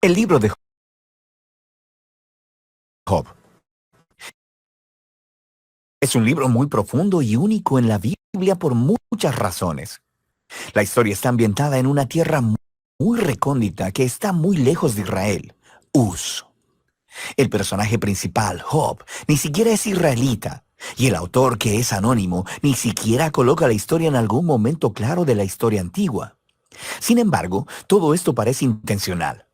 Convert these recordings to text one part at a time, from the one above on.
El libro de Job es un libro muy profundo y único en la Biblia por muchas razones. La historia está ambientada en una tierra muy recóndita que está muy lejos de Israel, Uz. El personaje principal, Job, ni siquiera es israelita, y el autor, que es anónimo, ni siquiera coloca la historia en algún momento claro de la historia antigua. Sin embargo, todo esto parece intencional.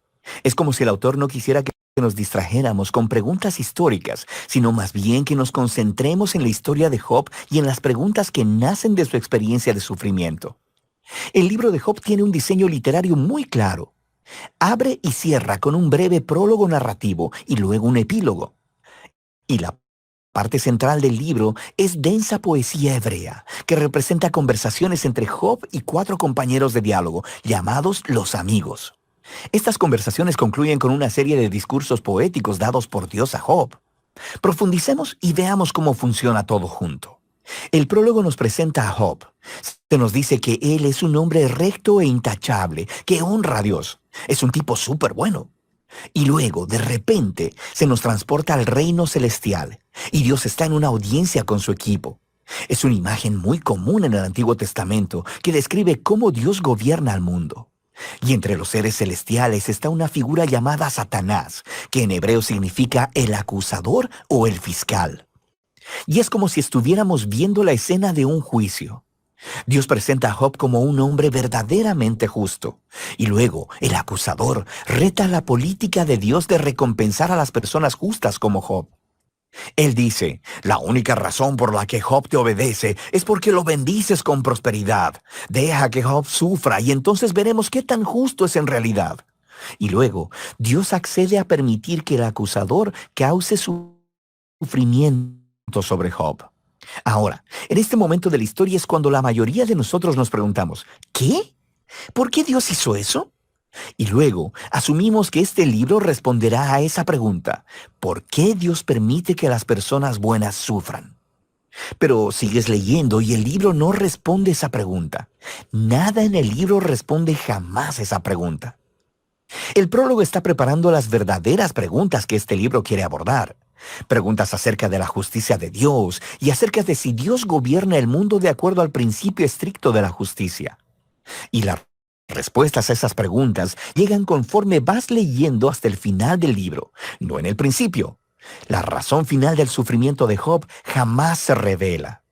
Es como si el autor no quisiera que nos distrajéramos con preguntas históricas, sino más bien que nos concentremos en la historia de Job y en las preguntas que nacen de su experiencia de sufrimiento. El libro de Job tiene un diseño literario muy claro. Abre y cierra con un breve prólogo narrativo y luego un epílogo. Y la parte central del libro es densa poesía hebrea, que representa conversaciones entre Job y 4 compañeros de diálogo, llamados los amigos. Estas conversaciones concluyen con una serie de discursos poéticos dados por Dios a Job. Profundicemos y veamos cómo funciona todo junto. El prólogo nos presenta a Job. Se nos dice que él es un hombre recto e intachable, que honra a Dios. Es un tipo súper bueno. Y luego, de repente, se nos transporta al reino celestial, y Dios está en una audiencia con su equipo. Es una imagen muy común en el Antiguo Testamento que describe cómo Dios gobierna al mundo. Y entre los seres celestiales está una figura llamada Satanás, que en hebreo significa el acusador o el fiscal. Y es como si estuviéramos viendo la escena de un juicio. Dios presenta a Job como un hombre verdaderamente justo. Y luego, el acusador reta la política de Dios de recompensar a las personas justas como Job. Él dice, la única razón por la que Job te obedece es porque lo bendices con prosperidad. Deja que Job sufra y entonces veremos qué tan justo es en realidad. Y luego, Dios accede a permitir que el acusador cause sufrimiento sobre Job. Ahora, en este momento de la historia es cuando la mayoría de nosotros nos preguntamos, ¿qué? ¿Por qué Dios hizo eso? Y luego, asumimos que este libro responderá a esa pregunta. ¿Por qué Dios permite que las personas buenas sufran? Pero sigues leyendo y el libro no responde esa pregunta. Nada en el libro responde jamás esa pregunta. El prólogo está preparando las verdaderas preguntas que este libro quiere abordar. Preguntas acerca de la justicia de Dios y acerca de si Dios gobierna el mundo de acuerdo al principio estricto de la justicia. Y las respuestas a esas preguntas llegan conforme vas leyendo hasta el final del libro, no en el principio. La razón final del sufrimiento de Job jamás se revela.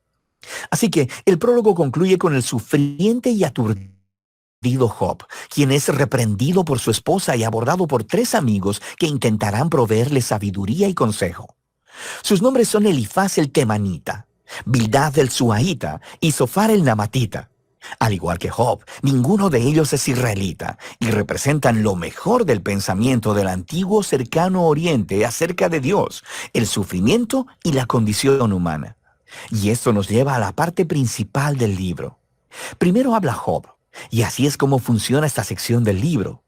Así que el prólogo concluye con el sufriente y aturdido Job, quien es reprendido por su esposa y abordado por 3 amigos que intentarán proveerle sabiduría y consejo. Sus nombres son Elifaz el Temanita, Bildad el Suaita y Zofar el Namatita. Al igual que Job, ninguno de ellos es israelita y representan lo mejor del pensamiento del antiguo cercano oriente acerca de Dios, el sufrimiento y la condición humana. Y esto nos lleva a la parte principal del libro. Primero habla Job, y así es como funciona esta sección del libro.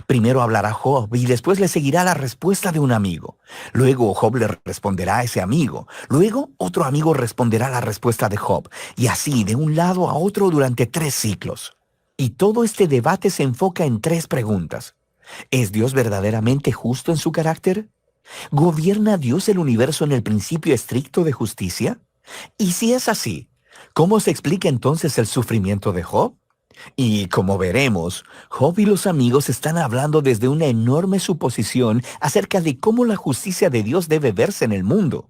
Primero hablará Job y después le seguirá la respuesta de un amigo. Luego Job le responderá a ese amigo. Luego otro amigo responderá la respuesta de Job. Y así de un lado a otro durante 3 ciclos. Y todo este debate se enfoca en 3 preguntas. ¿Es Dios verdaderamente justo en su carácter? ¿Gobierna Dios el universo en el principio estricto de justicia? Y si es así, ¿cómo se explica entonces el sufrimiento de Job? Y como veremos, Job y los amigos están hablando desde una enorme suposición acerca de cómo la justicia de Dios debe verse en el mundo.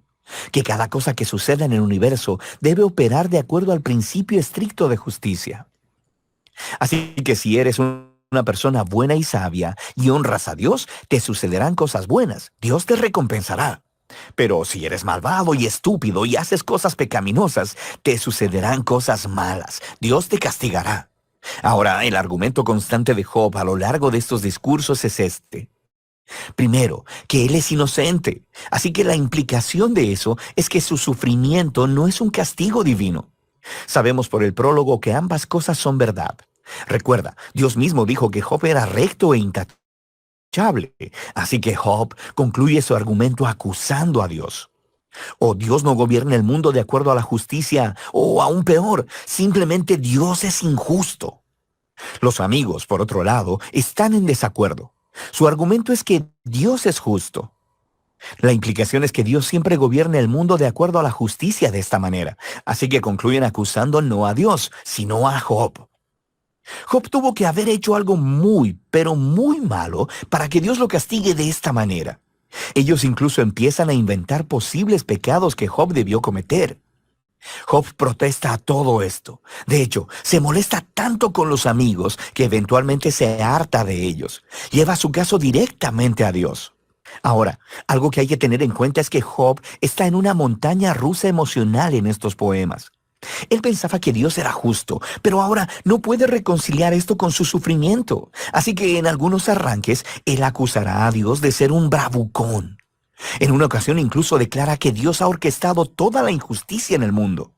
Que cada cosa que suceda en el universo debe operar de acuerdo al principio estricto de justicia. Así que si eres una persona buena y sabia y honras a Dios, te sucederán cosas buenas. Dios te recompensará. Pero si eres malvado y estúpido y haces cosas pecaminosas, te sucederán cosas malas. Dios te castigará. Ahora, el argumento constante de Job a lo largo de estos discursos es este. Primero, que él es inocente. Así que la implicación de eso es que su sufrimiento no es un castigo divino. Sabemos por el prólogo que ambas cosas son verdad. Recuerda, Dios mismo dijo que Job era recto e intachable. Así que Job concluye su argumento acusando a Dios. O Dios no gobierna el mundo de acuerdo a la justicia, o aún peor, simplemente Dios es injusto. Los amigos, por otro lado, están en desacuerdo. Su argumento es que Dios es justo. La implicación es que Dios siempre gobierna el mundo de acuerdo a la justicia de esta manera. Así que concluyen acusando no a Dios, sino a Job. Job tuvo que haber hecho algo muy, pero muy malo para que Dios lo castigue de esta manera. Ellos incluso empiezan a inventar posibles pecados que Job debió cometer. Job protesta a todo esto. De hecho, se molesta tanto con los amigos que eventualmente se harta de ellos. Lleva su caso directamente a Dios. Ahora, algo que hay que tener en cuenta es que Job está en una montaña rusa emocional en estos poemas. Él pensaba que Dios era justo, pero ahora no puede reconciliar esto con su sufrimiento. Así que en algunos arranques, él acusará a Dios de ser un bravucón. En una ocasión incluso declara que Dios ha orquestado toda la injusticia en el mundo.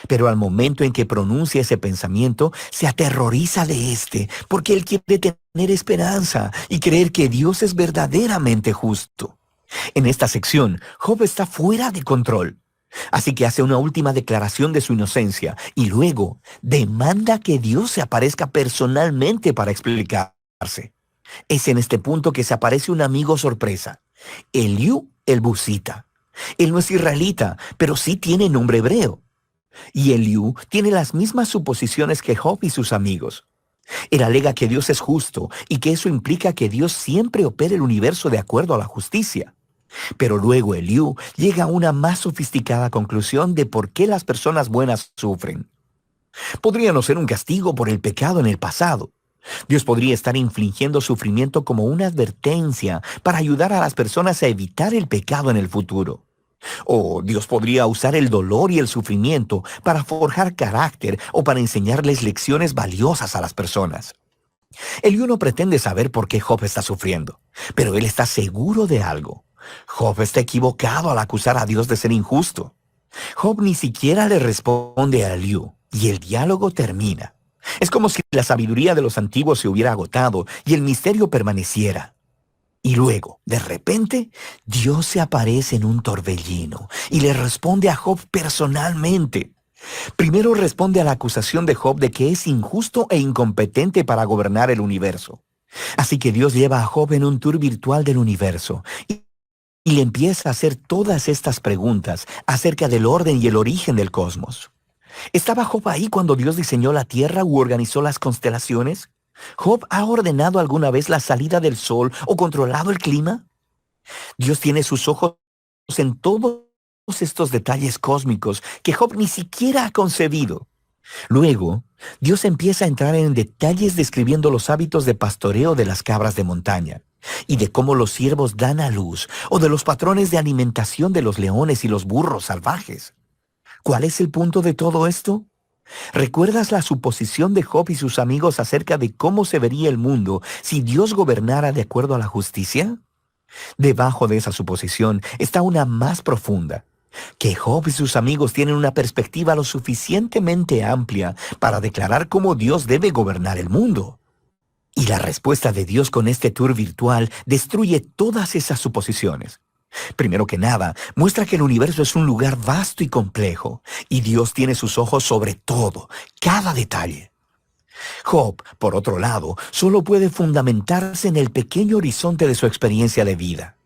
Pero al momento en que pronuncia ese pensamiento, se aterroriza de este, porque él quiere tener esperanza y creer que Dios es verdaderamente justo. En esta sección, Job está fuera de control. Así que hace una última declaración de su inocencia y luego demanda que Dios se aparezca personalmente para explicarse. Es en este punto que se aparece un amigo sorpresa, Eliú el Busita. Él no es israelita, pero sí tiene nombre hebreo. Y Eliú tiene las mismas suposiciones que Job y sus amigos. Él alega que Dios es justo y que eso implica que Dios siempre opera el universo de acuerdo a la justicia. Pero luego Eliú llega a una más sofisticada conclusión de por qué las personas buenas sufren. Podría no ser un castigo por el pecado en el pasado. Dios podría estar infligiendo sufrimiento como una advertencia para ayudar a las personas a evitar el pecado en el futuro. O Dios podría usar el dolor y el sufrimiento para forjar carácter o para enseñarles lecciones valiosas a las personas. Eliú no pretende saber por qué Job está sufriendo, pero él está seguro de algo. Job está equivocado al acusar a Dios de ser injusto. Job ni siquiera le responde a Eliú, y el diálogo termina. Es como si la sabiduría de los antiguos se hubiera agotado y el misterio permaneciera. Y luego, de repente, Dios se aparece en un torbellino y le responde a Job personalmente. Primero responde a la acusación de Job de que es injusto e incompetente para gobernar el universo. Así que Dios lleva a Job en un tour virtual del universo y le empieza a hacer todas estas preguntas acerca del orden y el origen del cosmos. ¿Estaba Job ahí cuando Dios diseñó la tierra u organizó las constelaciones? ¿Job ha ordenado alguna vez la salida del sol o controlado el clima? Dios tiene sus ojos en todos estos detalles cósmicos que Job ni siquiera ha concebido. Luego, Dios empieza a entrar en detalles describiendo los hábitos de pastoreo de las cabras de montaña y de cómo los ciervos dan a luz o de los patrones de alimentación de los leones y los burros salvajes. ¿Cuál es el punto de todo esto? ¿Recuerdas la suposición de Job y sus amigos acerca de cómo se vería el mundo si Dios gobernara de acuerdo a la justicia? Debajo de esa suposición está una más profunda, que Job y sus amigos tienen una perspectiva lo suficientemente amplia para declarar cómo Dios debe gobernar el mundo. Y la respuesta de Dios con este tour virtual destruye todas esas suposiciones. Primero que nada, muestra que el universo es un lugar vasto y complejo, y Dios tiene sus ojos sobre todo, cada detalle. Job, por otro lado, solo puede fundamentarse en el pequeño horizonte de su experiencia de vida.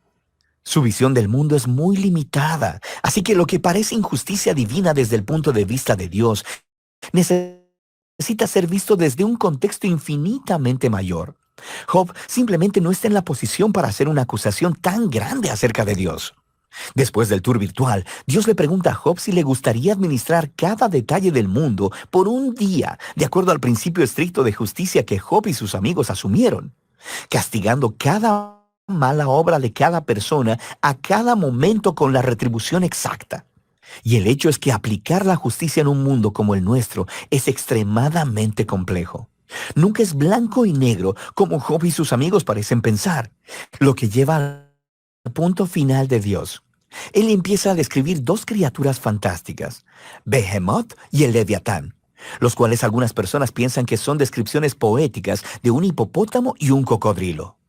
Su visión del mundo es muy limitada, así que lo que parece injusticia divina desde el punto de vista de Dios necesita ser visto desde un contexto infinitamente mayor. Job simplemente no está en la posición para hacer una acusación tan grande acerca de Dios. Después del tour virtual, Dios le pregunta a Job si le gustaría administrar cada detalle del mundo por un día, de acuerdo al principio estricto de justicia que Job y sus amigos asumieron, castigando cada mala obra de cada persona a cada momento con la retribución exacta. Y el hecho es que aplicar la justicia en un mundo como el nuestro es extremadamente complejo. Nunca es blanco y negro como Job y sus amigos parecen pensar, lo que lleva al punto final de Dios. Él empieza a describir dos criaturas fantásticas, Behemoth y el Leviatán, los cuales algunas personas piensan que son descripciones poéticas de un hipopótamo y un cocodrilo.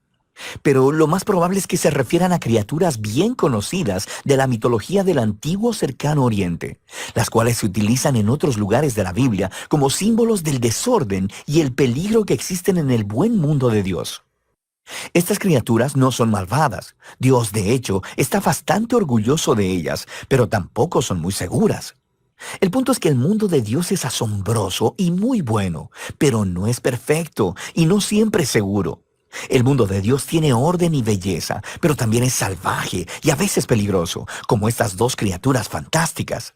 Pero lo más probable es que se refieran a criaturas bien conocidas de la mitología del antiguo cercano oriente, las cuales se utilizan en otros lugares de la Biblia como símbolos del desorden y el peligro que existen en el buen mundo de Dios. Estas criaturas no son malvadas. Dios, de hecho, está bastante orgulloso de ellas, pero tampoco son muy seguras. El punto es que el mundo de Dios es asombroso y muy bueno, pero no es perfecto y no siempre seguro. El mundo de Dios tiene orden y belleza, pero también es salvaje y a veces peligroso, como estas dos criaturas fantásticas.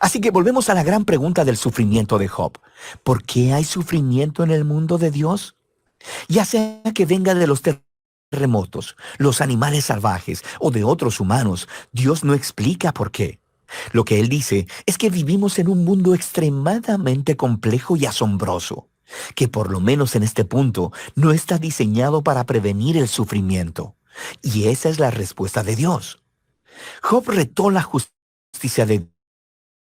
Así que volvemos a la gran pregunta del sufrimiento de Job. ¿Por qué hay sufrimiento en el mundo de Dios? Ya sea que venga de los terremotos, los animales salvajes o de otros humanos, Dios no explica por qué. Lo que Él dice es que vivimos en un mundo extremadamente complejo y asombroso, que por lo menos en este punto no está diseñado para prevenir el sufrimiento. Y esa es la respuesta de Dios. Job retó la justicia de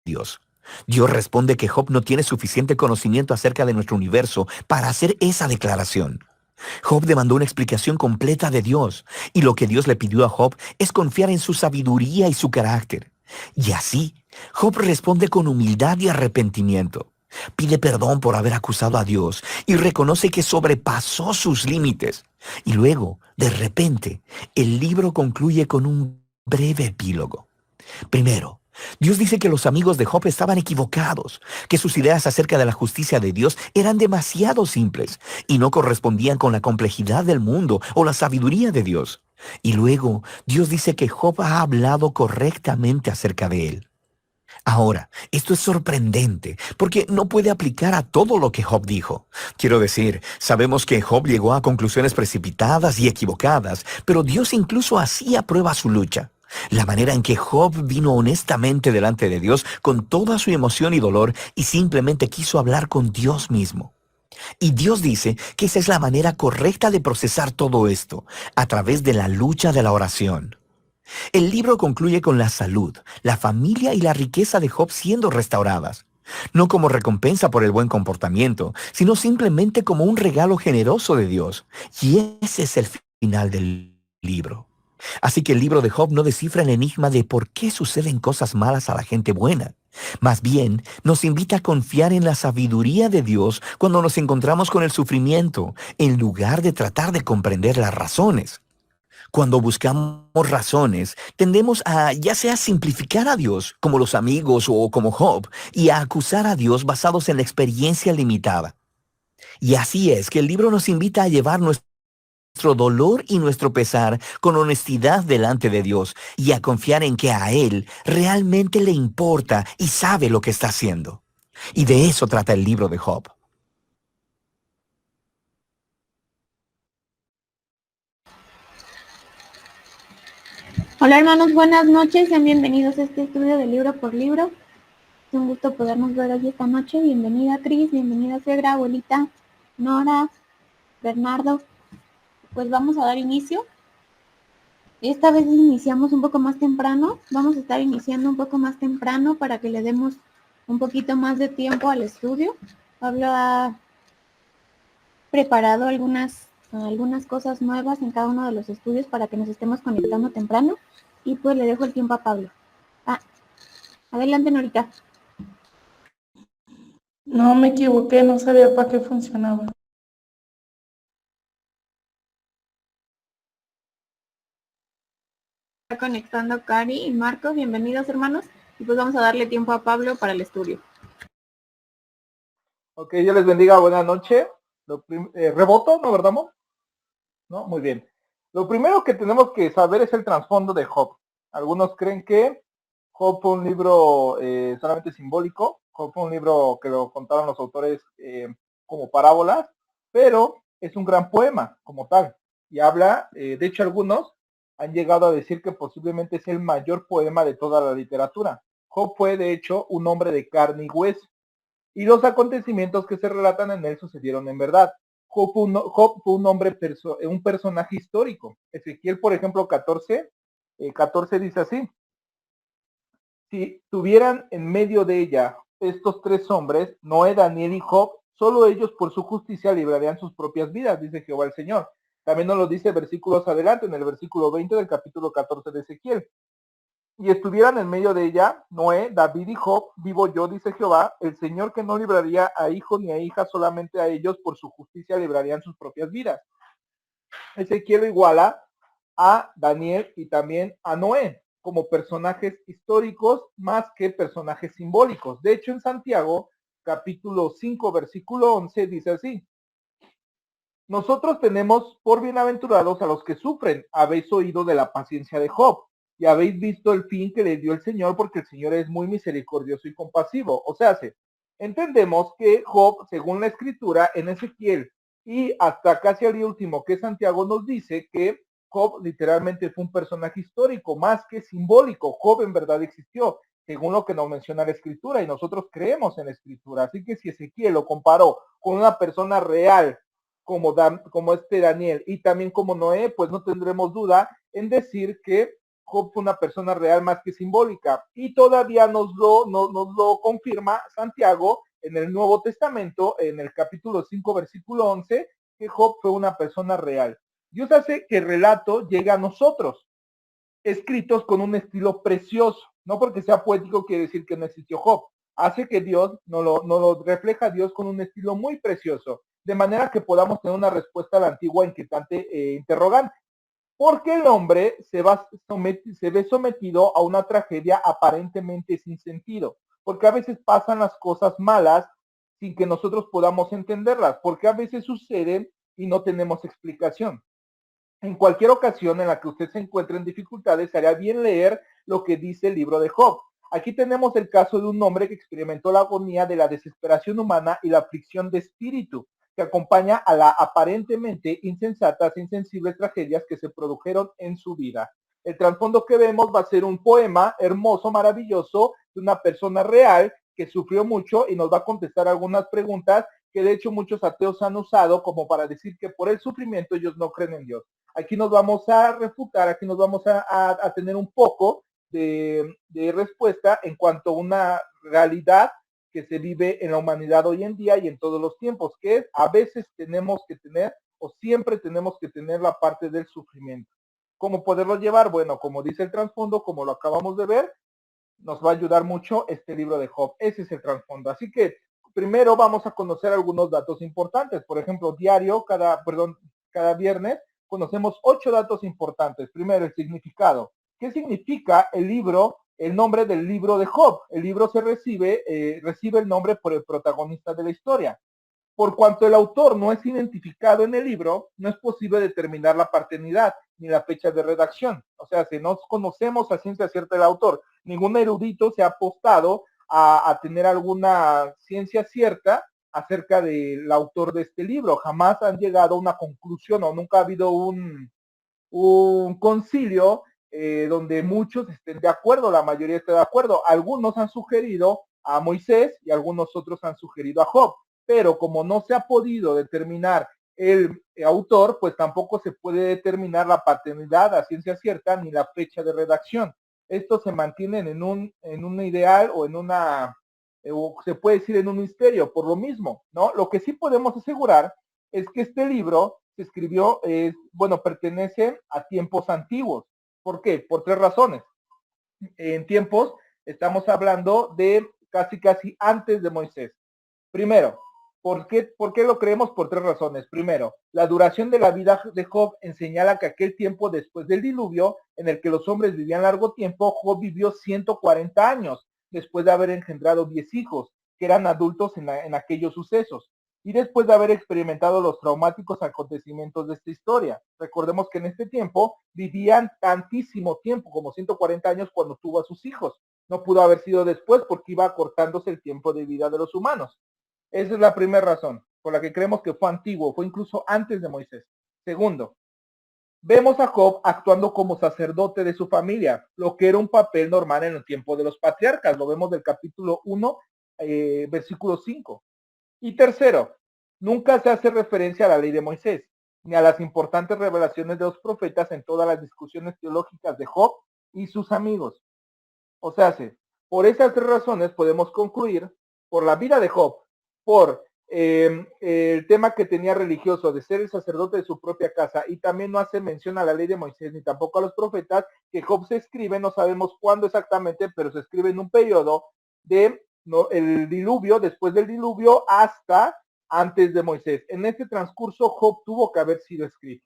Dios. Dios responde que Job no tiene suficiente conocimiento acerca de nuestro universo para hacer esa declaración. Job demandó una explicación completa de Dios, y lo que Dios le pidió a Job es confiar en su sabiduría y su carácter. Y así, Job responde con humildad y arrepentimiento. Pide perdón por haber acusado a Dios y reconoce que sobrepasó sus límites. Y luego, de repente, el libro concluye con un breve epílogo. Primero, Dios dice que los amigos de Job estaban equivocados, que sus ideas acerca de la justicia de Dios eran demasiado simples y no correspondían con la complejidad del mundo o la sabiduría de Dios. Y luego, Dios dice que Job ha hablado correctamente acerca de él. Ahora, esto es sorprendente, porque no puede aplicar a todo lo que Job dijo. Quiero decir, sabemos que Job llegó a conclusiones precipitadas y equivocadas, pero Dios incluso así aprueba su lucha. La manera en que Job vino honestamente delante de Dios con toda su emoción y dolor y simplemente quiso hablar con Dios mismo. Y Dios dice que esa es la manera correcta de procesar todo esto, a través de la lucha de la oración. El libro concluye con la salud, la familia y la riqueza de Job siendo restauradas. No como recompensa por el buen comportamiento, sino simplemente como un regalo generoso de Dios. Y ese es el final del libro. Así que el libro de Job no descifra el enigma de por qué suceden cosas malas a la gente buena. Más bien, nos invita a confiar en la sabiduría de Dios cuando nos encontramos con el sufrimiento, en lugar de tratar de comprender las razones. Cuando buscamos razones, tendemos a ya sea simplificar a Dios, como los amigos o como Job, y a acusar a Dios basados en la experiencia limitada. Y así es que el libro nos invita a llevar nuestro dolor y nuestro pesar con honestidad delante de Dios y a confiar en que a Él realmente le importa y sabe lo que está haciendo. Y de eso trata el libro de Job. Hola hermanos, buenas noches, sean bienvenidos a este estudio de libro por libro. Es un gusto podernos ver hoy esta noche. Bienvenida Cris, bienvenida Segra, abuelita, Nora, Bernardo. Pues vamos a dar inicio. Esta vez iniciamos un poco más temprano. Vamos a estar iniciando un poco más temprano para que le demos un poquito más de tiempo al estudio. Pablo ha preparado algunas cosas nuevas en cada uno de los estudios para que nos estemos conectando temprano. Y pues le dejo el tiempo a Pablo. Adelante, Norita. No, me equivoqué, no sabía para qué funcionaba. Está conectando Cari y Marcos. Bienvenidos, hermanos. Y pues vamos a darle tiempo a Pablo para el estudio. Ok, Dios les bendiga, buenas noches. ¿Reboto, no, verdad, amor? No, muy bien. Lo primero que tenemos que saber es el trasfondo de Job. Algunos creen que Job fue un libro solamente simbólico. Job fue un libro que lo contaron los autores como parábolas, pero es un gran poema como tal. Y habla, de hecho algunos han llegado a decir que posiblemente es el mayor poema de toda la literatura. Job fue de hecho un hombre de carne y hueso, y los acontecimientos que se relatan en él sucedieron en verdad. Job fue un hombre, un personaje histórico. Ezequiel, por ejemplo, 14 dice así: si tuvieran en medio de ella estos tres hombres, Noé, Daniel y Job, solo ellos por su justicia librarían sus propias vidas, dice Jehová el Señor. También nos lo dice versículos adelante, en el versículo 20 del capítulo 14 de Ezequiel. Y estuvieran en medio de ella Noé, David y Job, vivo yo, dice Jehová, el Señor, que no libraría a hijo ni a hija, solamente a ellos por su justicia librarían sus propias vidas. Ezequiel lo iguala a Daniel y también a Noé como personajes históricos más que personajes simbólicos. De hecho, en Santiago, capítulo 5, versículo 11, dice así: nosotros tenemos por bienaventurados a los que sufren. Habéis oído de la paciencia de Job y habéis visto el fin que le dio el Señor, porque el Señor es muy misericordioso y compasivo. O sea, entendemos que Job, según la escritura, en Ezequiel y hasta casi al último que Santiago nos dice que Job literalmente fue un personaje histórico más que simbólico. Job en verdad existió, según lo que nos menciona la escritura, y nosotros creemos en la escritura. Así que si Ezequiel lo comparó con una persona real como este Daniel y también como Noé, pues no tendremos duda en decir que Job fue una persona real más que simbólica. Y todavía nos lo confirma Santiago en el Nuevo Testamento, en el capítulo 5, versículo 11, que Job fue una persona real. Dios hace que el relato llegue a nosotros, escritos con un estilo precioso. No porque sea poético quiere decir que no existió Job. Hace que Dios nos lo refleja Dios con un estilo muy precioso, de manera que podamos tener una respuesta a la antigua inquietante interrogante. ¿Por qué el hombre se ve sometido a una tragedia aparentemente sin sentido? Porque a veces pasan las cosas malas sin que nosotros podamos entenderlas, porque a veces suceden y no tenemos explicación. En cualquier ocasión en la que usted se encuentre en dificultades, sería bien leer lo que dice el libro de Job. Aquí tenemos el caso de un hombre que experimentó la agonía de la desesperación humana y la aflicción de espíritu, que acompaña a las aparentemente insensatas e insensibles tragedias que se produjeron en su vida. El trasfondo que vemos va a ser un poema hermoso, maravilloso, de una persona real que sufrió mucho y nos va a contestar algunas preguntas que de hecho muchos ateos han usado como para decir que por el sufrimiento ellos no creen en Dios. Aquí nos vamos a refutar, aquí nos vamos a tener un poco de respuesta en cuanto a una realidad que se vive en la humanidad hoy en día y en todos los tiempos, que a veces tenemos que tener o siempre tenemos que tener la parte del sufrimiento. ¿Cómo poderlo llevar? Bueno, como dice el trasfondo, como lo acabamos de ver, nos va a ayudar mucho este libro de Job. Ese es el trasfondo. Así que primero vamos a conocer algunos datos importantes. Por ejemplo, cada viernes conocemos 8 datos importantes. Primero, el significado. ¿Qué significa el libro, el nombre del libro de Job? El libro recibe el nombre por el protagonista de la historia. Por cuanto el autor no es identificado en el libro, no es posible determinar la paternidad ni la fecha de redacción. O sea, si no conocemos a ciencia cierta el autor, ningún erudito se ha apostado a tener alguna ciencia cierta acerca del autor de este libro. Jamás han llegado a una conclusión o nunca ha habido un concilio donde muchos estén de acuerdo, la mayoría esté de acuerdo. Algunos han sugerido a Moisés y algunos otros han sugerido a Job, pero como no se ha podido determinar el autor, pues tampoco se puede determinar la paternidad a ciencia cierta ni la fecha de redacción. Estos se mantienen en un ideal o o se puede decir en un misterio, por lo mismo, ¿no? Lo que sí podemos asegurar es que este libro se escribió, pertenece a tiempos antiguos. ¿Por qué? Por 3 razones. En tiempos, estamos hablando de casi antes de Moisés. Primero, ¿por qué lo creemos? Por 3 razones. Primero, la duración de la vida de Job señala que aquel tiempo después del diluvio, en el que los hombres vivían largo tiempo, Job vivió 140 años, después de haber engendrado 10 hijos, que eran adultos en aquellos sucesos, y después de haber experimentado los traumáticos acontecimientos de esta historia. Recordemos que en este tiempo vivían tantísimo tiempo, como 140 años cuando tuvo a sus hijos. No pudo haber sido después porque iba acortándose el tiempo de vida de los humanos. Esa es la primera razón por la que creemos que fue antiguo, fue incluso antes de Moisés. Segundo, vemos a Job actuando como sacerdote de su familia, lo que era un papel normal en el tiempo de los patriarcas. Lo vemos del capítulo 1, versículo 5. Y tercero, nunca se hace referencia a la ley de Moisés, ni a las importantes revelaciones de los profetas en todas las discusiones teológicas de Job y sus amigos. O sea, por esas 3 razones podemos concluir, por la vida de Job, por el tema que tenía religioso de ser el sacerdote de su propia casa, y también no hace mención a la ley de Moisés ni tampoco a los profetas, que Job se escribe, no sabemos cuándo exactamente, pero se escribe en un periodo de el diluvio, después del diluvio hasta antes de Moisés. En este transcurso Job tuvo que haber sido escrito.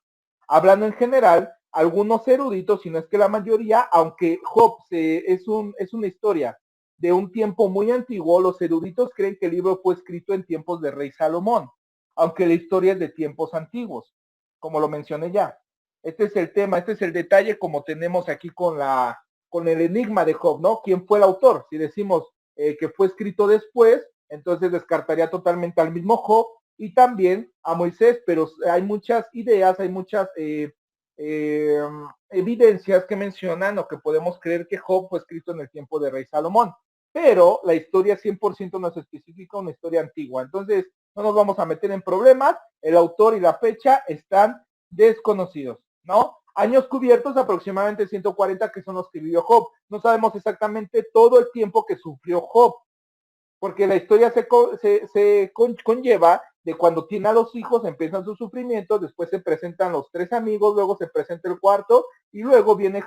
Hablando en general, algunos eruditos, si no es que la mayoría, aunque Job es una historia de un tiempo muy antiguo, los eruditos creen que el libro fue escrito en tiempos de rey Salomón, aunque la historia es de tiempos antiguos, como lo mencioné ya. Este es el tema, este es el detalle como tenemos aquí con el enigma de Job, ¿no? ¿Quién fue el autor? Si decimos que fue escrito después, entonces descartaría totalmente al mismo Job y también a Moisés, pero hay muchas ideas, hay muchas evidencias que mencionan o que podemos creer que Job fue escrito en el tiempo de rey Salomón, pero la historia 100% no es específica, una historia antigua. Entonces, no nos vamos a meter en problemas, el autor y la fecha están desconocidos, ¿no? Años cubiertos, aproximadamente 140, que son los que vivió Job. No sabemos exactamente todo el tiempo que sufrió Job, porque la historia se conlleva de cuando tiene a los hijos, empiezan sus sufrimientos, después se presentan los 3 amigos, luego se presenta el cuarto, y luego viene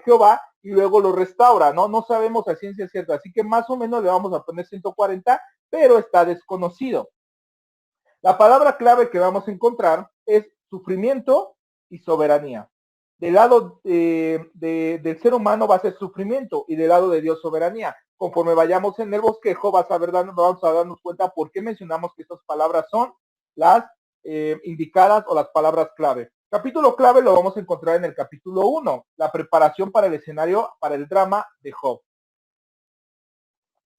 Jehová, y luego lo restaura, ¿no? No sabemos a ciencia cierta, así que más o menos le vamos a poner 140, pero está desconocido. La palabra clave que vamos a encontrar es sufrimiento y soberanía. Del lado del ser humano va a ser sufrimiento y del lado de Dios soberanía. Conforme vayamos en el bosquejo vamos a darnos cuenta por qué mencionamos que estas palabras son las indicadas o las palabras clave. Capítulo clave lo vamos a encontrar en el capítulo 1, la preparación para el escenario, para el drama de Job.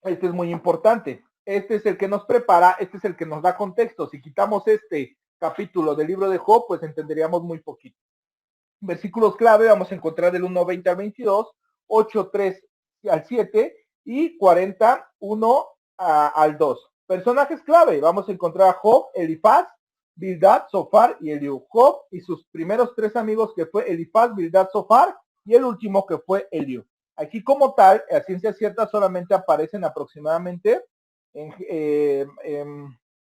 Este es muy importante. Este es el que nos prepara, este es el que nos da contexto. Si quitamos este capítulo del libro de Job, pues entenderíamos muy poquito. Versículos clave vamos a encontrar del 1:20 al 22, 8:3 al 7 y 41 al 2. Personajes clave, vamos a encontrar a Job, Elifaz, Bildad, Zofar y Eliú. Job y sus primeros 3 amigos que fue Elifaz, Bildad, Zofar y el último que fue Eliú. Aquí como tal, a ciencia cierta solamente aparecen aproximadamente,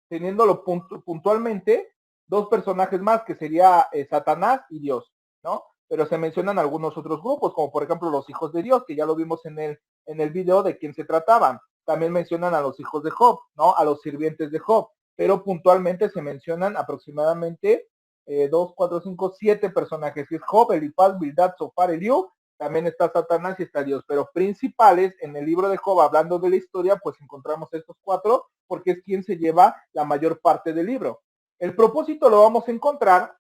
teniéndolo puntualmente, 2 personajes más que sería Satanás y Dios, ¿no? Pero se mencionan algunos otros grupos, como por ejemplo los hijos de Dios, que ya lo vimos en el video de quién se trataban. También mencionan a los hijos de Job, ¿no? A los sirvientes de Job, pero puntualmente se mencionan aproximadamente 2, 4, 5, 7 personajes, que es Job, Elifaz, Bildad, Zofar, Eliú, también está Satanás y está Dios, pero principales en el libro de Job, hablando de la historia, pues encontramos estos 4, porque es quien se lleva la mayor parte del libro. El propósito lo vamos a encontrar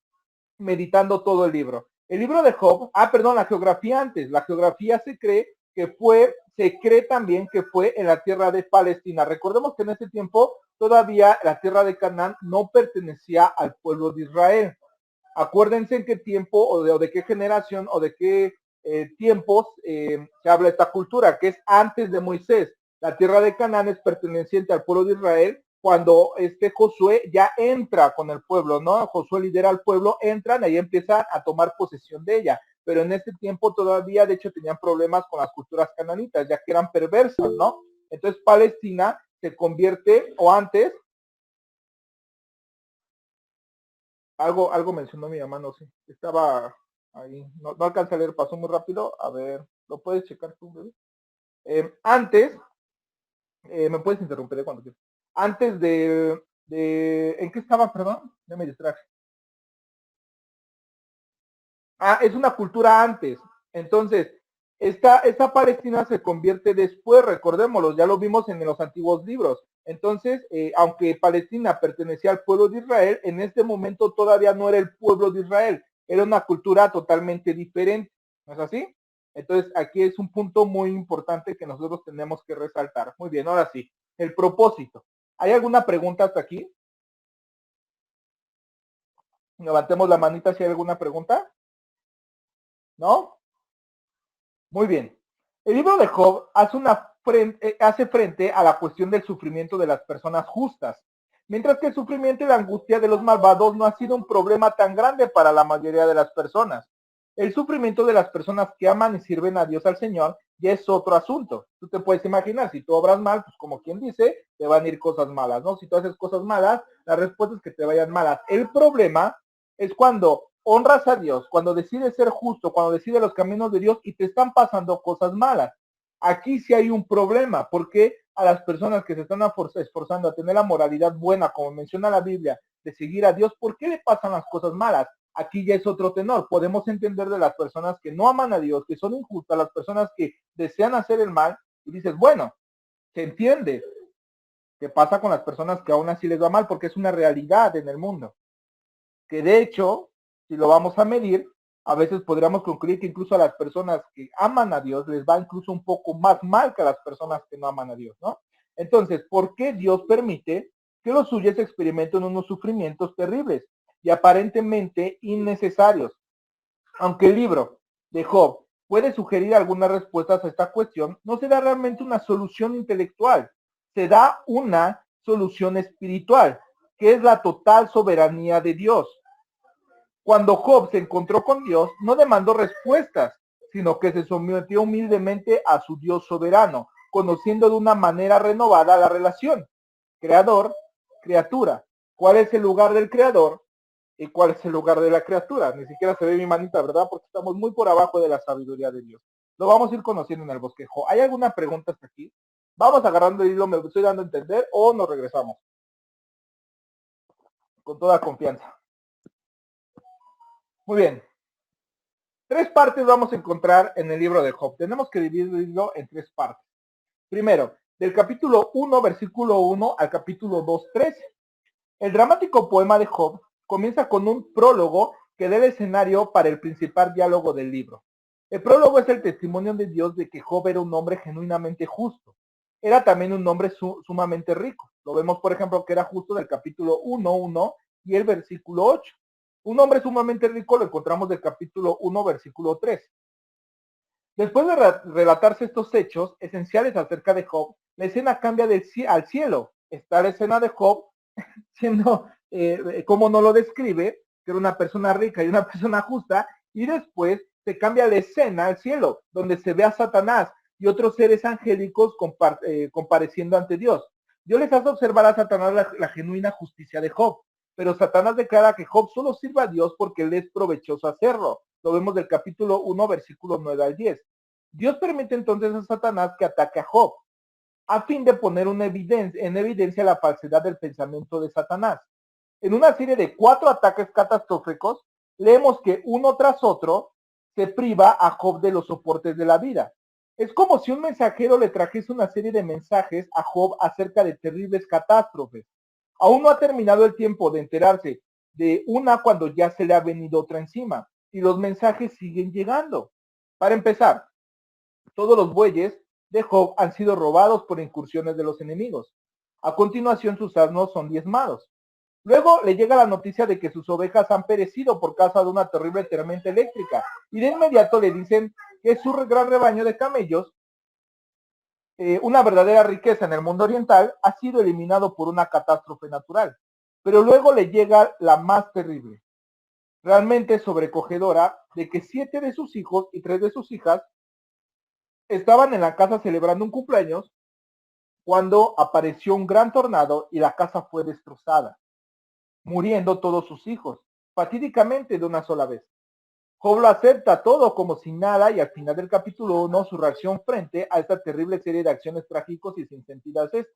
meditando todo el libro. El libro de Job, la geografía antes, la geografía se cree también que fue en la tierra de Palestina. Recordemos que en ese tiempo todavía la tierra de Canaán no pertenecía al pueblo de Israel. Acuérdense en qué tiempo o de qué generación o de qué tiempos se habla esta cultura, que es antes de Moisés. La tierra de Canaán es perteneciente al pueblo de Israel cuando Josué ya entra con el pueblo, ¿no? Josué lidera al pueblo, entran y ahí empiezan a tomar posesión de ella. Pero en ese tiempo todavía, de hecho, tenían problemas con las culturas cananitas, ya que eran perversas, ¿no? Entonces Palestina se convierte, o antes, algo mencionó mi mamá, no sé, estaba ahí, no alcancé a leer, pasó muy rápido, a ver, ¿lo puedes checar tú, bebé? Antes, me puedes interrumpir cuando quieras. Antes ¿en qué estaba, perdón? Ya me distraje. Es una cultura antes. Entonces, esta Palestina se convierte después, recordémoslo, ya lo vimos en los antiguos libros. Entonces, aunque Palestina pertenecía al pueblo de Israel, en este momento todavía no era el pueblo de Israel, era una cultura totalmente diferente, ¿no es así? Entonces, aquí es un punto muy importante que nosotros tenemos que resaltar. Muy bien, ahora sí, el propósito. ¿Hay alguna pregunta hasta aquí? Levantemos la manita si hay alguna pregunta. ¿No? Muy bien. El libro de Job hace frente a la cuestión del sufrimiento de las personas justas, mientras que el sufrimiento y la angustia de los malvados no ha sido un problema tan grande para la mayoría de las personas. El sufrimiento de las personas que aman y sirven a Dios, al Señor, ya es otro asunto. Tú te puedes imaginar, si tú obras mal, pues como quien dice, te van a ir cosas malas, ¿no? Si tú haces cosas malas, la respuesta es que te vayan malas. El problema es cuando honras a Dios, cuando decides ser justo, cuando decides los caminos de Dios y te están pasando cosas malas. Aquí sí hay un problema, porque a las personas que se están esforzando a tener la moralidad buena, como menciona la Biblia, de seguir a Dios, ¿por qué le pasan las cosas malas? aquí ya es otro tenor. Podemos entender de las personas que no aman a Dios, que son injustas, las personas que desean hacer el mal, y dices, bueno, se entiende qué pasa con las personas que aún así les va mal, porque es una realidad en el mundo. Que de hecho, si lo vamos a medir, a veces podríamos concluir que incluso a las personas que aman a Dios les va incluso un poco más mal que a las personas que no aman a Dios, ¿no? Entonces, ¿por qué Dios permite que los suyos experimenten unos sufrimientos terribles y aparentemente innecesarios? Aunque el libro de Job puede sugerir algunas respuestas a esta cuestión, no se da realmente una solución intelectual, se da una solución espiritual, que es la total soberanía de Dios. Cuando Job se encontró con Dios, no demandó respuestas, sino que se sometió humildemente a su Dios soberano, conociendo de una manera renovada la relación. Creador, criatura. ¿Cuál es el lugar del creador y cuál es el lugar de la criatura? Ni siquiera se ve mi manita, ¿verdad? Porque estamos muy por abajo de la sabiduría de Dios. Lo vamos a ir conociendo en el bosquejo. ¿Hay alguna pregunta hasta aquí? Vamos agarrando el hilo, me estoy dando a entender, o nos regresamos. Con toda confianza. Muy bien. 3 partes vamos a encontrar en el libro de Job. Tenemos que dividirlo en 3 partes. Primero, del capítulo 1, versículo 1 al capítulo 2, 13. El dramático poema de Job comienza con un prólogo que da el escenario para el principal diálogo del libro. El prólogo es el testimonio de Dios de que Job era un hombre genuinamente justo. Era también un hombre sumamente rico. Lo vemos, por ejemplo, que era justo del capítulo 1:1 y el versículo 8. Un hombre sumamente rico lo encontramos del capítulo 1, versículo 3. Después de relatarse estos hechos esenciales acerca de Job, la escena cambia al cielo. Está la escena de Job siendo, como no lo describe, que era una persona rica y una persona justa, y después se cambia la escena al cielo, donde se ve a Satanás y otros seres angélicos compareciendo ante Dios. Dios les hace observar a Satanás la genuina justicia de Job, pero Satanás declara que Job solo sirve a Dios porque le es provechoso hacerlo. Lo vemos del capítulo 1, versículos 9 al 10. Dios permite entonces a Satanás que ataque a Job, a fin de poner en evidencia la falsedad del pensamiento de Satanás. En una serie de 4 ataques catastróficos, leemos que uno tras otro se priva a Job de los soportes de la vida. Es como si un mensajero le trajese una serie de mensajes a Job acerca de terribles catástrofes. Aún no ha terminado el tiempo de enterarse de una cuando ya se le ha venido otra encima, y los mensajes siguen llegando. Para empezar, todos los bueyes de Job han sido robados por incursiones de los enemigos. A continuación, sus asnos son diezmados. Luego le llega la noticia de que sus ovejas han perecido por causa de una terrible tormenta eléctrica, y de inmediato le dicen que su gran rebaño de camellos, una verdadera riqueza en el mundo oriental, ha sido eliminado por una catástrofe natural. Pero luego le llega la más terrible, realmente sobrecogedora, de que 7 de sus hijos y 3 de sus hijas estaban en la casa celebrando un cumpleaños cuando apareció un gran tornado y la casa fue destrozada, muriendo todos sus hijos, fatídicamente de una sola vez. Job lo acepta todo como si nada, y al final del capítulo 1 su reacción frente a esta terrible serie de acciones trágicos y sin sentido es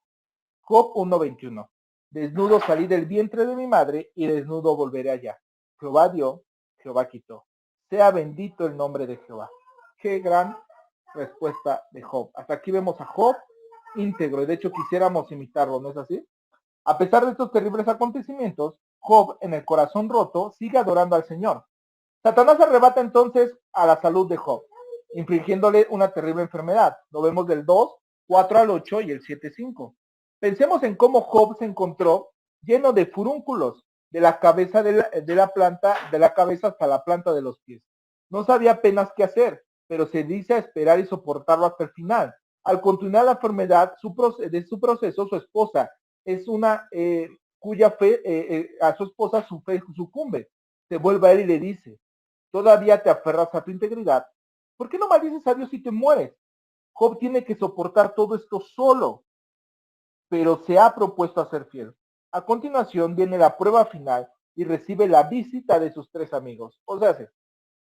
Job 1:21. Desnudo salí del vientre de mi madre y desnudo volveré allá. Jehová dio, Jehová quitó. Sea bendito el nombre de Jehová. Qué gran respuesta de Job. Hasta aquí vemos a Job íntegro, y de hecho quisiéramos imitarlo, ¿no es así? A pesar de estos terribles acontecimientos, Job, en el corazón roto, sigue adorando al Señor. Satanás arrebata entonces a la salud de Job, infligiéndole una terrible enfermedad. Lo vemos del 2:4 al 8 y el 7:5. Pensemos en cómo Job se encontró lleno de furúnculos de la cabeza de la cabeza hasta la planta de los pies. No sabía apenas qué hacer, pero se dice a esperar y soportarlo hasta el final. Al continuar la enfermedad de su proceso, su esposa es una cuya fe, a su esposa su fe sucumbe. Se vuelve a él y le dice: ¿todavía te aferras a tu integridad? ¿Por qué no maldices a Dios si te mueres? Job tiene que soportar todo esto solo, pero se ha propuesto a ser fiel. A continuación viene la prueba final y recibe la visita de sus 3 amigos. O sea,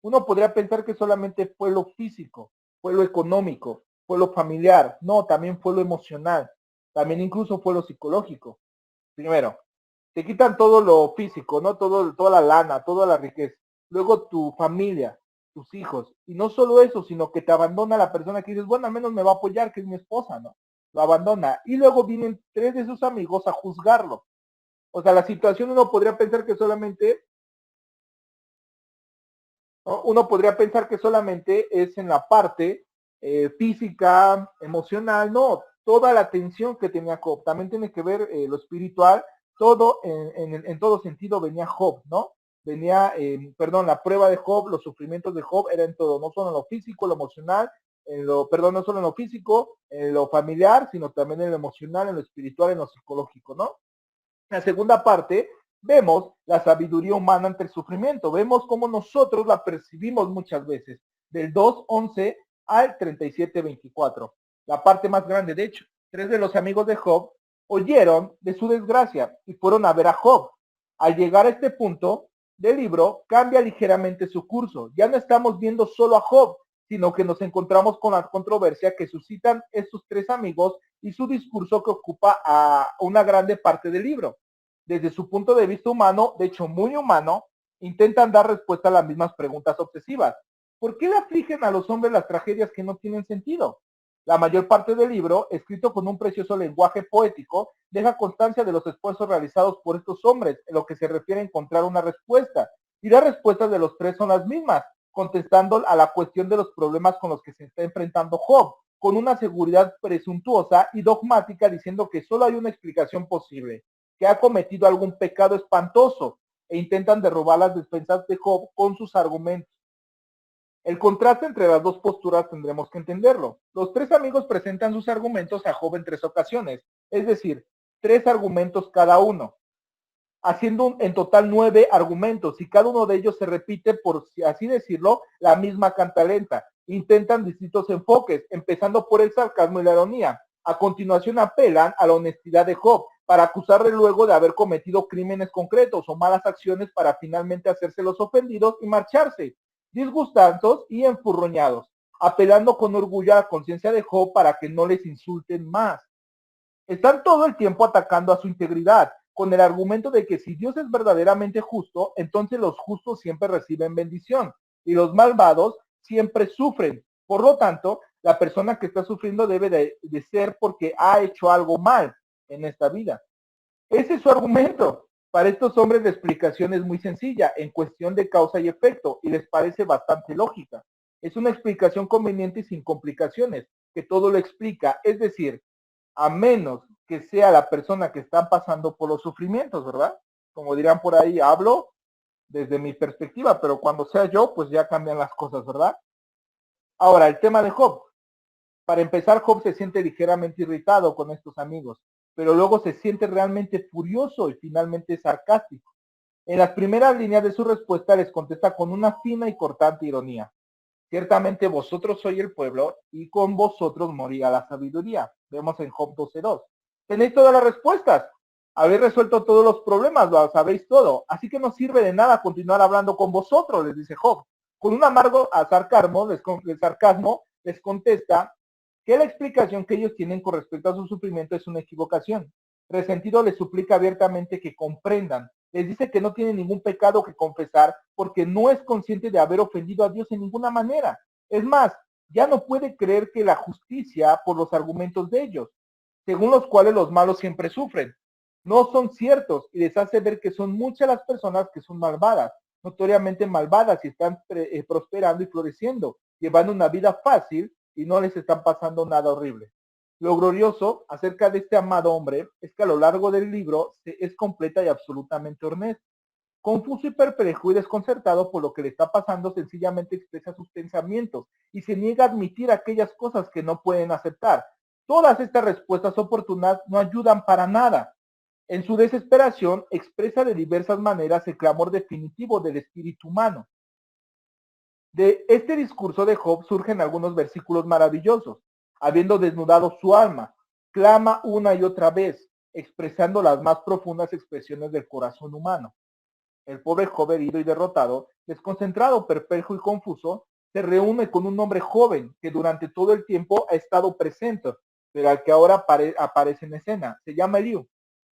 uno podría pensar que solamente fue lo físico, fue lo económico, fue lo familiar. No, también fue lo emocional, también incluso fue lo psicológico. Primero, te quitan todo lo físico, ¿no? Toda la lana, toda la riqueza. luego tu familia, tus hijos, y no solo eso, sino que te abandona la persona que dices, bueno, al menos me va a apoyar, que es mi esposa, ¿no? Lo abandona, y luego vienen 3 de sus amigos a juzgarlo. O sea, la situación uno podría pensar que solamente, ¿no? Uno podría pensar que solamente es en la parte física, emocional, no, toda la tensión que tenía Job, también tiene que ver lo espiritual, todo en todo sentido venía Job, ¿no? Venía, perdón, la prueba de Job, los sufrimientos de Job eran todo, no solo en lo físico, lo emocional, perdón, no solo en lo físico, en lo familiar, sino también en lo emocional, en lo espiritual, en lo psicológico, ¿no? En la segunda parte, vemos la sabiduría humana ante el sufrimiento. Vemos cómo nosotros la percibimos muchas veces, del 2:11 al 37:24. La parte más grande, de hecho, 3 de los amigos de Job oyeron de su desgracia y fueron a ver a Job. Al llegar a este punto del libro, cambia ligeramente su curso. Ya no estamos viendo solo a Job, sino que nos encontramos con la controversia que suscitan estos 3 amigos y su discurso que ocupa a una grande parte del libro. Desde su punto de vista humano, de hecho muy humano, intentan dar respuesta a las mismas preguntas obsesivas. ¿Por qué le afligen a los hombres las tragedias que no tienen sentido? La mayor parte del libro, escrito con un precioso lenguaje poético, deja constancia de los esfuerzos realizados por estos hombres en lo que se refiere a encontrar una respuesta. Y las respuestas de los 3 son las mismas, contestando a la cuestión de los problemas con los que se está enfrentando Job, con una seguridad presuntuosa y dogmática, diciendo que solo hay una explicación posible, que ha cometido algún pecado espantoso, e intentan derrobar las defensas de Job con sus argumentos. El contraste entre las dos posturas tendremos que entenderlo. Los 3 amigos presentan sus argumentos a Job en 3 ocasiones, es decir, 3 argumentos cada uno, haciendo en total 9 argumentos, y cada uno de ellos se repite, por así decirlo, la misma cantalenta. Intentan distintos enfoques, empezando por el sarcasmo y la ironía. A continuación apelan a la honestidad de Job, para acusarle luego de haber cometido crímenes concretos o malas acciones, para finalmente hacerse los ofendidos y marcharse, disgustados y enfurruñados, apelando con orgullo a la conciencia de Job para que no les insulten más. Están todo el tiempo atacando a su integridad, con el argumento de que si Dios es verdaderamente justo, entonces los justos siempre reciben bendición y los malvados siempre sufren. Por lo tanto, la persona que está sufriendo debe de ser porque ha hecho algo mal en esta vida. Ese es su argumento. Para estos hombres la explicación es muy sencilla, en cuestión de causa y efecto, y les parece bastante lógica. Es una explicación conveniente y sin complicaciones, que todo lo explica, es decir, a menos que sea la persona que está pasando por los sufrimientos, ¿verdad? Como dirán por ahí, hablo desde mi perspectiva, pero cuando sea yo, pues ya cambian las cosas, ¿verdad? Ahora, el tema de Job. Para empezar, Job se siente ligeramente irritado con estos amigos, pero luego se siente realmente furioso y finalmente sarcástico. En las primeras líneas de su respuesta les contesta con una fina y cortante ironía. Ciertamente vosotros sois el pueblo y con vosotros morirá la sabiduría. Vemos en Job 12:2. Tenéis todas las respuestas. Habéis resuelto todos los problemas, lo sabéis todo. Así que no sirve de nada continuar hablando con vosotros, les dice Job. Con un amargo sarcasmo les contesta que la explicación que ellos tienen con respecto a su sufrimiento es una equivocación. Resentido les suplica abiertamente que comprendan. Les dice que no tiene ningún pecado que confesar porque no es consciente de haber ofendido a Dios en ninguna manera. Es más, ya no puede creer que la justicia por los argumentos de ellos, según los cuales los malos siempre sufren, no son ciertos, y les hace ver que son muchas las personas que son malvadas, notoriamente malvadas, y están prosperando y floreciendo, llevando una vida fácil y no les están pasando nada horrible. Lo glorioso acerca de este amado hombre es que a lo largo del libro es completa y absolutamente honesto. Confuso y perplejo y desconcertado por lo que le está pasando, sencillamente expresa sus pensamientos y se niega a admitir aquellas cosas que no pueden aceptar. Todas estas respuestas oportunas no ayudan para nada. En su desesperación expresa de diversas maneras el clamor definitivo del espíritu humano. De este discurso de Job surgen algunos versículos maravillosos. Habiendo desnudado su alma, clama una y otra vez, expresando las más profundas expresiones del corazón humano. El pobre Job, herido y derrotado, desconcentrado, perplejo y confuso, se reúne con un hombre joven que durante todo el tiempo ha estado presente, pero al que ahora aparece en escena. Se llama Eliú.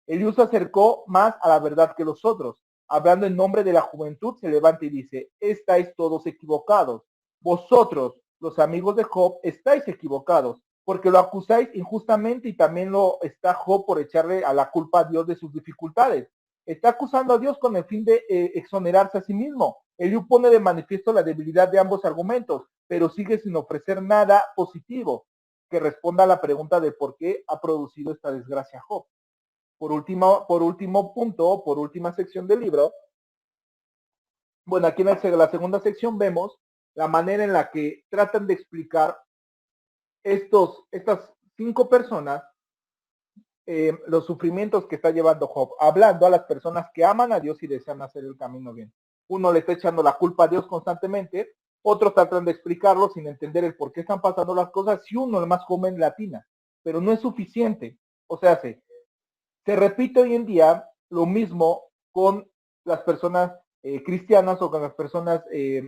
Eliú se acercó más a la verdad que los otros. hablando en nombre de la juventud, se levanta y dice, estáis todos equivocados. Vosotros, los amigos de Job, estáis equivocados, porque lo acusáis injustamente y también lo está Job por echarle a la culpa a Dios de sus dificultades. Está acusando a Dios con el fin de exonerarse a sí mismo. Eliú pone de manifiesto la debilidad de ambos argumentos, pero sigue sin ofrecer nada positivo que responda a la pregunta de por qué ha producido esta desgracia Job. Por último punto, por última sección del libro, bueno, aquí en la segunda sección vemos la manera en la que tratan de explicar estas 5 personas los sufrimientos que está llevando Job, hablando a las personas que aman a Dios y desean hacer el camino bien. Uno le está echando la culpa a Dios constantemente, otros tratan de explicarlo sin entender el por qué están pasando las cosas, y uno, el más joven, latina, pero no es suficiente. O sea, se repite hoy en día lo mismo con las personas cristianas o con las personas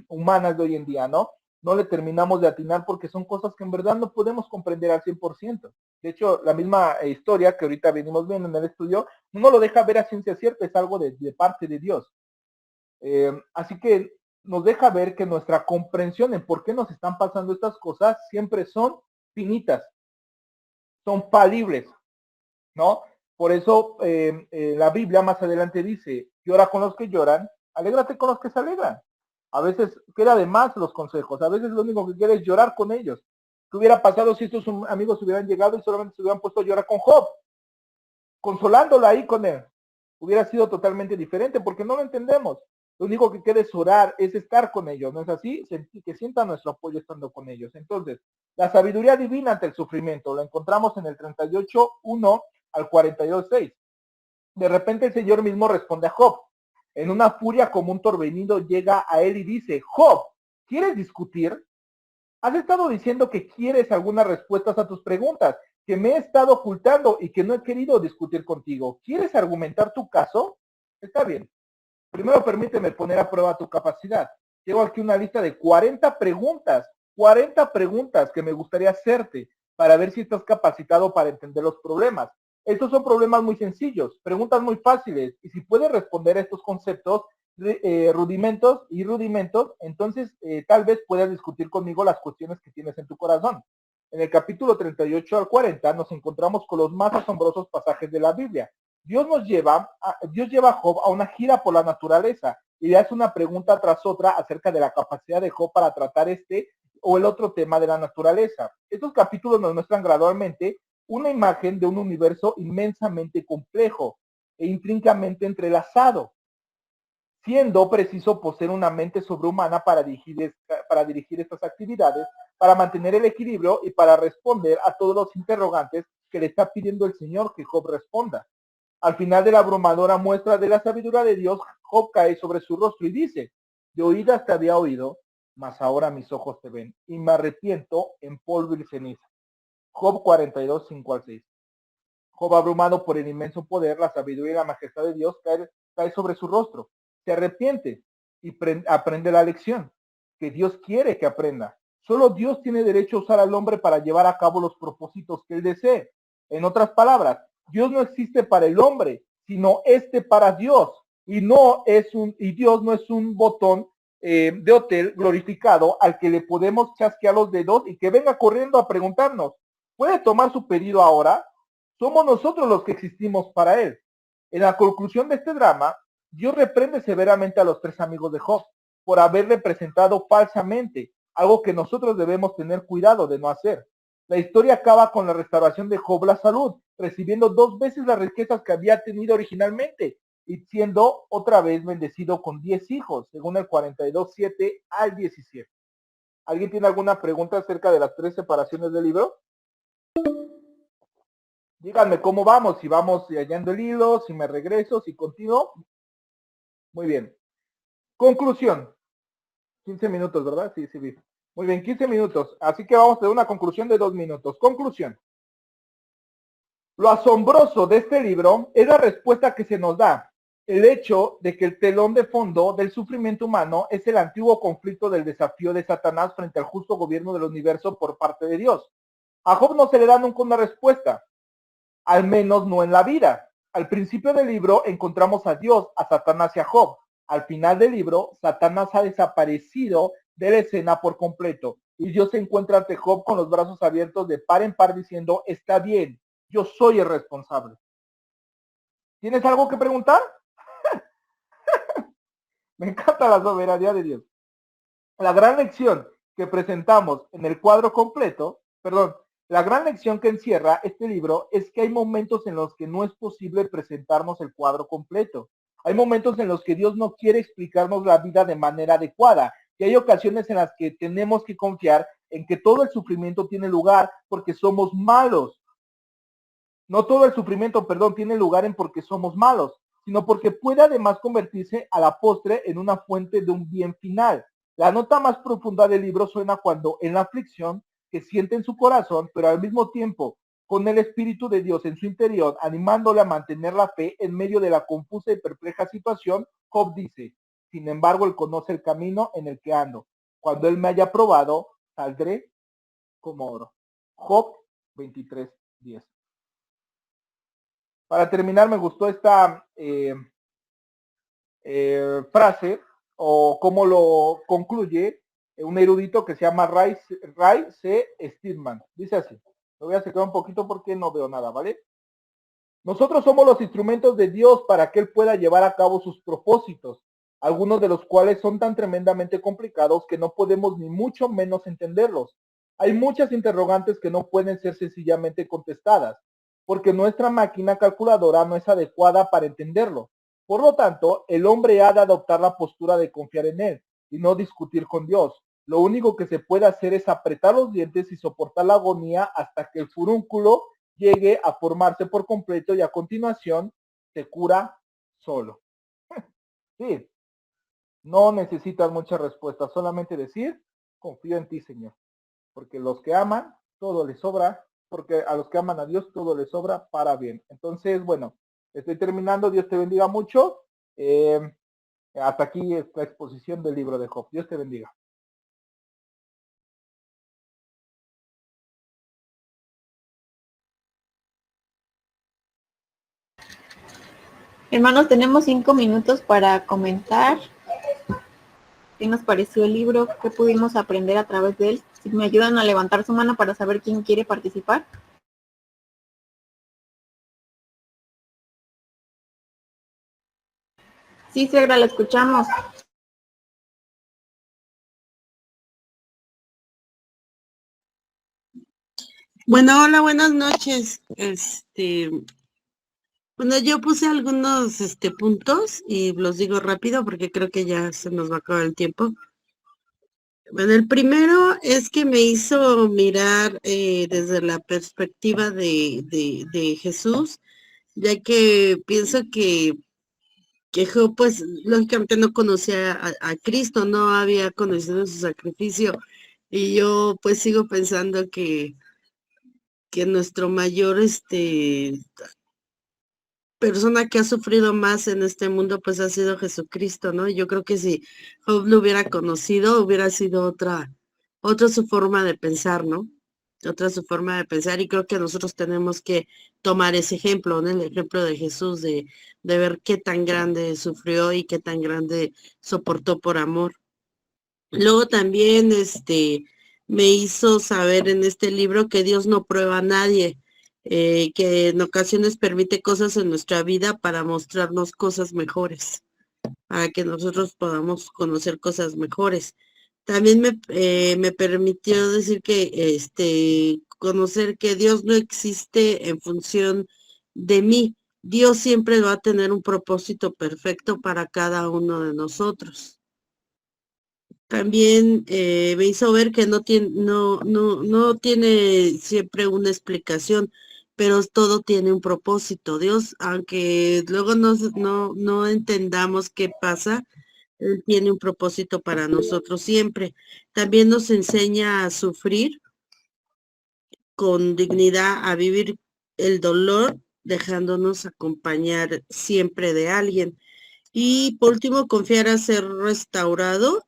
humanas de hoy en día, ¿no? No le terminamos de atinar porque son cosas que en verdad no podemos comprender al 100%. De hecho, la misma historia que ahorita venimos viendo en el estudio, no lo deja ver a ciencia cierta, es algo de parte de Dios. Así que nos deja ver que nuestra comprensión en por qué nos están pasando estas cosas siempre son finitas, son falibles, ¿no? Por eso la Biblia más adelante dice, llora con los que lloran, alégrate con los que se alegran. A veces queda de más los consejos, a veces lo único que quieres es llorar con ellos. ¿Qué hubiera pasado si estos amigos hubieran llegado y solamente se hubieran puesto a llorar con Job? Consolándolo ahí con él. Hubiera sido totalmente diferente porque no lo entendemos. Lo único que queda es orar, es estar con ellos, ¿no es así? Que sientan nuestro apoyo estando con ellos. Entonces, la sabiduría divina ante el sufrimiento la encontramos en el 38:1 al 42:6. De repente el Señor mismo responde a Job. En una furia como un torbellino llega a él y dice, Job, ¿quieres discutir? Has estado diciendo que quieres algunas respuestas a tus preguntas, que me he estado ocultando y que no he querido discutir contigo. ¿Quieres argumentar tu caso? Está bien. Primero permíteme poner a prueba tu capacidad. Tengo aquí una lista de 40 preguntas que me gustaría hacerte para ver si estás capacitado para entender los problemas. Estos son problemas muy sencillos, preguntas muy fáciles, y si puedes responder a estos conceptos, rudimentos, entonces tal vez puedas discutir conmigo las cuestiones que tienes en tu corazón. En el capítulo 38 al 40 nos encontramos con los más asombrosos pasajes de la Biblia. Dios lleva a Job a una gira por la naturaleza y le hace una pregunta tras otra acerca de la capacidad de Job para tratar este o el otro tema de la naturaleza. Estos capítulos nos muestran gradualmente una imagen de un universo inmensamente complejo e intrínsecamente entrelazado, siendo preciso poseer una mente sobrehumana para dirigir estas actividades, para mantener el equilibrio y para responder a todos los interrogantes que le está pidiendo el Señor que Job responda. Al final de la abrumadora muestra de la sabiduría de Dios, Job cae sobre su rostro y dice, de oídas te había oído, mas ahora mis ojos te ven, y me arrepiento en polvo y ceniza. Job 42, 5 al 6. Job, abrumado por el inmenso poder, la sabiduría y la majestad de Dios, cae sobre su rostro. Se arrepiente y aprende la lección que Dios quiere que aprenda. Solo Dios tiene derecho a usar al hombre para llevar a cabo los propósitos que él desee. En otras palabras, Dios no existe para el hombre, sino para Dios. Y Dios no es un botón de hotel glorificado al que le podemos chasquear los dedos y que venga corriendo a preguntarnos, ¿puede tomar su pedido ahora? Somos nosotros los que existimos para él. En la conclusión de este drama, Dios reprende severamente a los 3 amigos de Job por haberle presentado falsamente, algo que nosotros debemos tener cuidado de no hacer. La historia acaba con la restauración de Job la salud, recibiendo 2 veces las riquezas que había tenido originalmente y siendo otra vez bendecido con 10 hijos, según el 42:7 al 17. ¿Alguien tiene alguna pregunta acerca de las 3 separaciones del libro? Díganme cómo vamos, si vamos hallando el hilo, si me regreso, si continúo. Muy bien. Conclusión. 15 minutos, ¿verdad? Sí. Muy bien, 15 minutos. Así que vamos a tener una conclusión de 2 minutos. Conclusión. Lo asombroso de este libro es la respuesta que se nos da. El hecho de que el telón de fondo del sufrimiento humano es el antiguo conflicto del desafío de Satanás frente al justo gobierno del universo por parte de Dios. A Job no se le da nunca una respuesta, al menos no en la vida. Al principio del libro encontramos a Dios, a Satanás y a Job. Al final del libro, Satanás ha desaparecido de la escena por completo y Dios se encuentra ante Job con los brazos abiertos de par en par diciendo, está bien, yo soy el responsable. ¿Tienes algo que preguntar? Me encanta la soberanía de Dios. La gran lección que presentamos en el cuadro completo, la gran lección que encierra este libro es que hay momentos en los que no es posible presentarnos el cuadro completo. Hay momentos en los que Dios no quiere explicarnos la vida de manera adecuada y hay ocasiones en las que tenemos que confiar en que todo el sufrimiento tiene lugar porque somos malos. No todo el sufrimiento, tiene lugar en porque somos malos, sino porque puede además convertirse a la postre en una fuente de un bien final. La nota más profunda del libro suena cuando en la aflicción que siente en su corazón, pero al mismo tiempo con el Espíritu de Dios en su interior, animándole a mantener la fe en medio de la confusa y perpleja situación, Job dice, sin embargo, él conoce el camino en el que ando. Cuando él me haya probado, saldré como oro. Job 23:10. Para terminar, me gustó esta frase, o cómo lo concluye un erudito que se llama Ray C. Steadman. Dice así, lo voy a acercar un poquito porque no veo nada, ¿vale? Nosotros somos los instrumentos de Dios para que Él pueda llevar a cabo sus propósitos, algunos de los cuales son tan tremendamente complicados que no podemos ni mucho menos entenderlos. Hay muchas interrogantes que no pueden ser sencillamente contestadas, porque nuestra máquina calculadora no es adecuada para entenderlo. Por lo tanto, el hombre ha de adoptar la postura de confiar en Él y no discutir con Dios. Lo único que se puede hacer es apretar los dientes y soportar la agonía hasta que el furúnculo llegue a formarse por completo y a continuación se cura solo. Sí, no necesitas muchas respuestas, solamente decir, confío en ti, Señor, porque los que aman, todo les sobra, porque a los que aman a Dios, todo les sobra para bien. Entonces, bueno, estoy terminando, Dios te bendiga mucho. Hasta aquí esta exposición del libro de Job. Dios te bendiga. Hermanos, tenemos 5 minutos para comentar qué nos pareció el libro, qué pudimos aprender a través de él. Si me ayudan a levantar su mano para saber quién quiere participar. Sí, suegra, la escuchamos. Bueno, hola, buenas noches. Bueno, yo puse algunos puntos y los digo rápido porque creo que ya se nos va a acabar el tiempo. Bueno, el primero es que me hizo mirar desde la perspectiva de Jesús, ya que pienso que Job, pues, lógicamente no conocía a Cristo, no había conocido su sacrificio, y yo, pues, sigo pensando que nuestro mayor, persona que ha sufrido más en este mundo, pues ha sido Jesucristo, ¿no? Yo creo que si Job lo hubiera conocido, hubiera sido otra su forma de pensar, ¿no? Otra su forma de pensar, y creo que nosotros tenemos que tomar ese ejemplo, ¿no? El ejemplo de Jesús, de ver qué tan grande sufrió y qué tan grande soportó por amor. Luego también, me hizo saber en este libro que Dios no prueba a nadie, que en ocasiones permite cosas en nuestra vida para mostrarnos cosas mejores, para que nosotros podamos conocer cosas mejores. También me permitió decir que, conocer que Dios no existe en función de mí. Dios siempre va a tener un propósito perfecto para cada uno de nosotros. También me hizo ver que no tiene siempre una explicación, pero todo tiene un propósito. Dios, aunque luego no entendamos qué pasa, Él tiene un propósito para nosotros siempre. También nos enseña a sufrir con dignidad, a vivir el dolor, dejándonos acompañar siempre de alguien. Y por último, confiar a ser restaurado,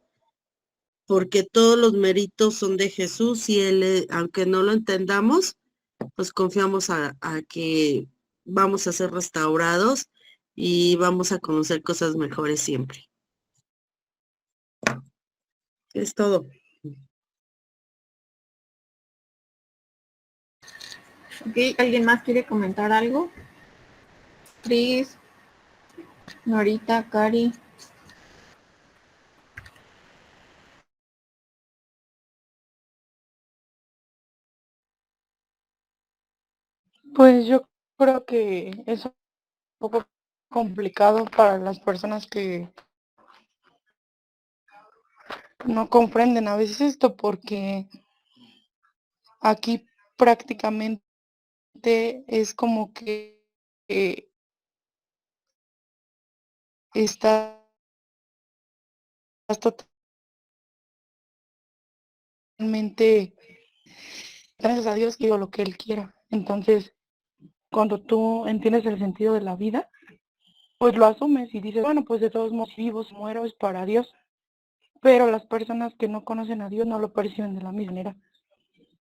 porque todos los méritos son de Jesús y Él, aunque no lo entendamos, pues confiamos a que vamos a ser restaurados y vamos a conocer cosas mejores siempre. Es todo. Ok, ¿alguien más quiere comentar algo? Cris, Norita, Cari. Pues yo creo que es un poco complicado para las personas que no comprenden a veces esto, porque aquí prácticamente es como que estás totalmente, gracias a Dios, digo lo que Él quiera. Entonces, cuando tú entiendes el sentido de la vida, pues lo asumes y dices, bueno, pues de todos modos, si vivo, si muero, es para Dios. Pero las personas que no conocen a Dios no lo perciben de la misma manera,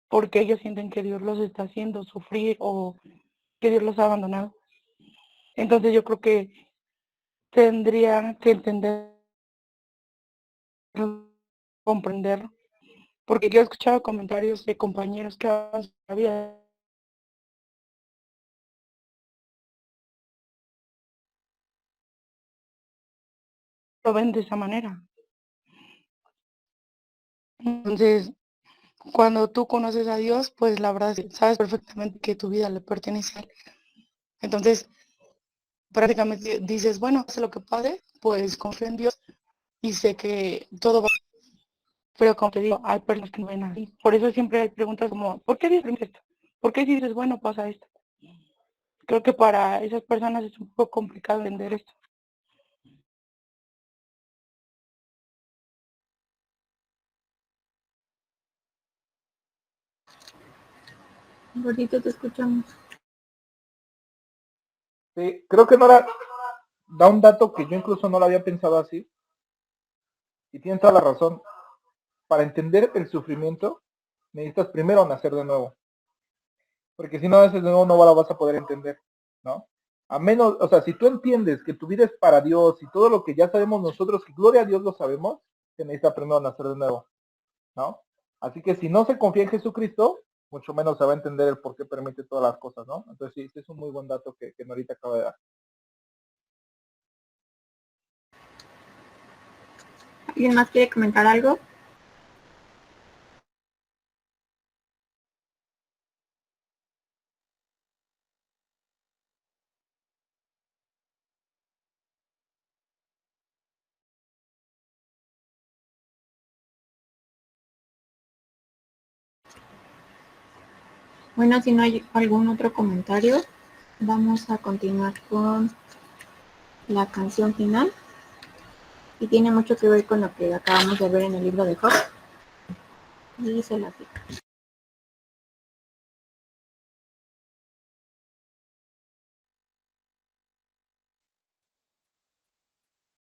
porque ellos sienten que Dios los está haciendo sufrir o que Dios los ha abandonado. Entonces yo creo que tendrían que entender, comprender, porque yo he escuchado comentarios de compañeros que hablan sobre la vida, lo ven de esa manera. Entonces, cuando tú conoces a Dios, pues la verdad es que sabes perfectamente que tu vida le pertenece a Él. Entonces, prácticamente dices, bueno, sé lo que pase, pues confío en Dios y sé que todo va. Pero como te digo, hay personas que no ven así. Por eso siempre hay preguntas como, ¿por qué dices esto? ¿Por qué si dices, bueno, pasa esto? Creo que para esas personas es un poco complicado entender esto. Gordito, te escuchamos. Sí, creo que Nora da un dato que yo incluso no lo había pensado así, y tiene toda la razón. Para entender el sufrimiento, necesitas primero nacer de nuevo, porque si no naces de nuevo no lo vas a poder entender, ¿no? A menos, o sea, si tú entiendes que tu vida es para Dios y todo lo que ya sabemos nosotros, que gloria a Dios lo sabemos, se necesita primero nacer de nuevo, ¿no? Así que si no se confía en Jesucristo, mucho menos se va a entender el por qué permite todas las cosas, ¿no? Entonces sí, ese es un muy buen dato que Norita acaba de dar. ¿Alguien más quiere comentar algo? Bueno, si no hay algún otro comentario, vamos a continuar con la canción final. Y tiene mucho que ver con lo que acabamos de ver en el libro de Job. Y se la digo.